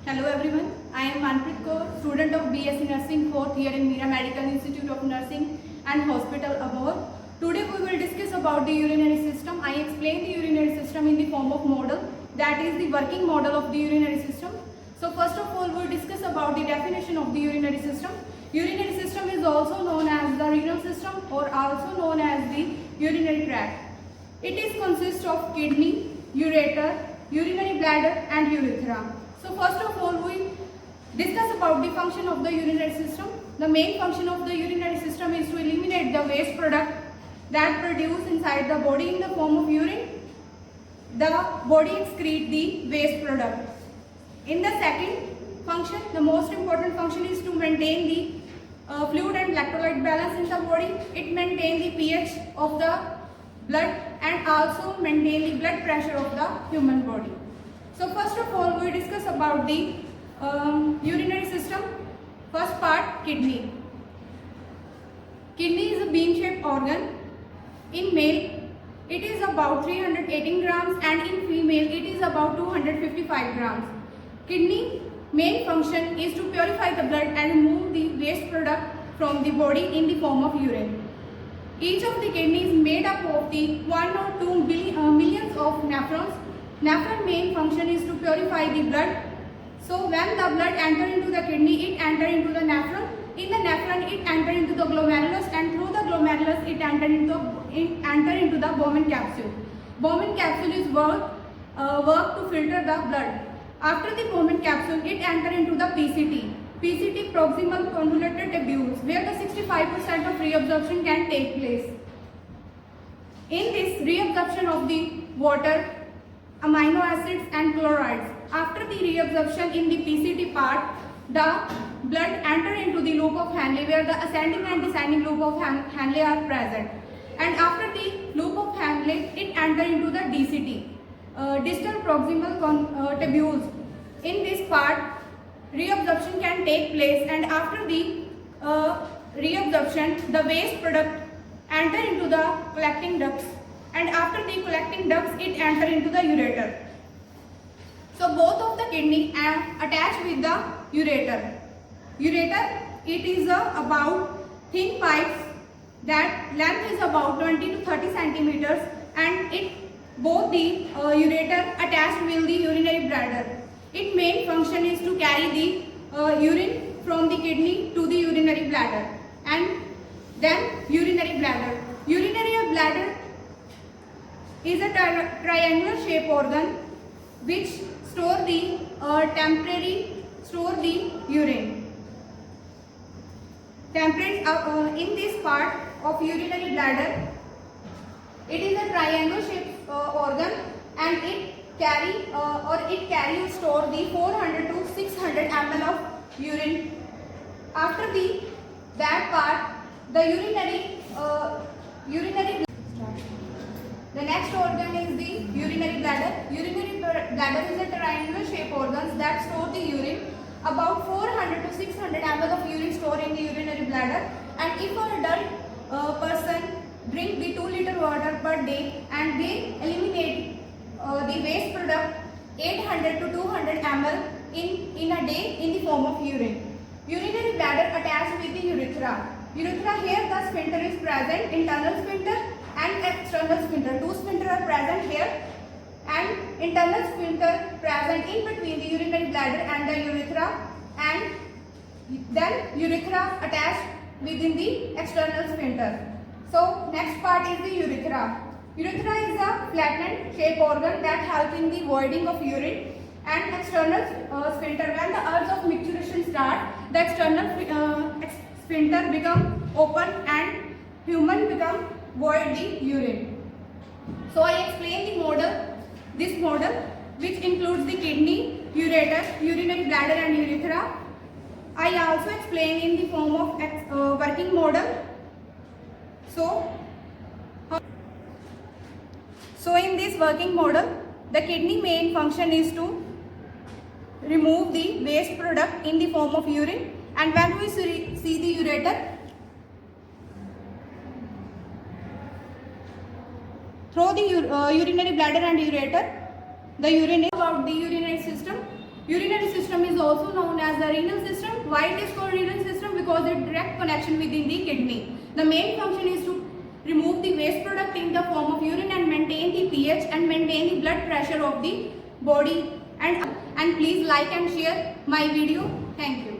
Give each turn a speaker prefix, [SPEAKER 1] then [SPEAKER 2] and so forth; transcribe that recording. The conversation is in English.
[SPEAKER 1] Hello everyone, I am Manpreet Kaur, student of BSc Nursing 4th year in Mira Medical Institute of Nursing and Hospital Abode. Today we will discuss about the urinary system. I explain the urinary system in the form of model, that is the working model of the urinary system. So first of all we will discuss about the definition of the urinary system. Urinary system is also known as the renal system or also known as the urinary tract. It is consists of kidney, ureter, urinary bladder and urethra. So first of all we discuss about the function of the urinary system. The main function of the urinary system is to eliminate the waste product that produce inside the body in the form of urine. The body excrete the waste product. In the second function, the most important function is to maintain the fluid and electrolyte balance in the body. It maintains the pH of the blood and also maintain the blood pressure of the human body. So first of all we discuss about the urinary system. First part, kidney. Kidney is a bean shaped organ. In male it is about 318 grams and in female it is about 255 grams. Kidney main function is to purify the blood and remove the waste product from the body in the form of urine. Each of the kidney is made up of the 1 or 2 millions of nephrons. Nephron main function is to purify the blood. So when the blood enter into the kidney, it enter into the nephron. In the nephron, it enter into the glomerulus, and through the glomerulus, it enter into the Bowman capsule. Bowman capsule is work to filter the blood. After the Bowman capsule, it enter into the PCT. PCT, proximal convoluted tubules, where the 65% of reabsorption can take place. In this reabsorption of the water, amino acids and chlorides. After the reabsorption in the PCT part, the blood enter into the loop of Henle where the ascending and descending loop of Henle are present. And after the loop of Henle, it enter into the DCT, distal proximal tubules. In this part, reabsorption can take place, and after the reabsorption, the waste product enter into the collecting ducts, and after the collecting ducts, it enter into the ureter. So both of the kidney are attached with the ureter. Ureter, it is about thin pipes that length is about 20 to 30 centimeters, and both the ureter attached with the urinary bladder. Its main function is to carry the urine from the kidney to the urinary bladder, and then urinary bladder. Urinary bladder is a triangular shaped organ which store the urine. In this part of urinary bladder, it is a triangle shaped organ, and it carry or store the 400 to 600 ml of urine. After that part, the the next organ is the urinary bladder. Urinary bladder is a triangular shaped organ that store the urine. About 400 to 600 ml of urine stored in the urinary bladder. And if an adult person drink the 2 liter water per day and they eliminate the waste product 800 to 200 ml in a day in the form of urine. Urinary bladder attached with the urethra. Urethra, here the sphincter is present, internal sphincter and external sphincter. 2 sphincters are present here, and internal sphincter present in between the urinary bladder and the urethra, and then urethra attached within the external sphincter. So next part is the urethra. Urethra is a flattened shaped organ that helps in the voiding of urine, and external sphincter. When the urge of micturition starts, the external sphincter become open and human become void the urine. So I explain the model, this model which includes the kidney, ureter, urinary bladder and urethra. I also explain in the form of working model. So in this working model, the kidney main function is to remove the waste product in the form of urine, and when we see the ureter, through the urinary bladder and ureter, the urine is about the urinary system. Urinary system is also known as the renal system. Why it is called renal system? Because it direct connection within the kidney. The main function is to remove the waste product in the form of urine and maintain the pH and maintain the blood pressure of the body. And please like and share my video. Thank you.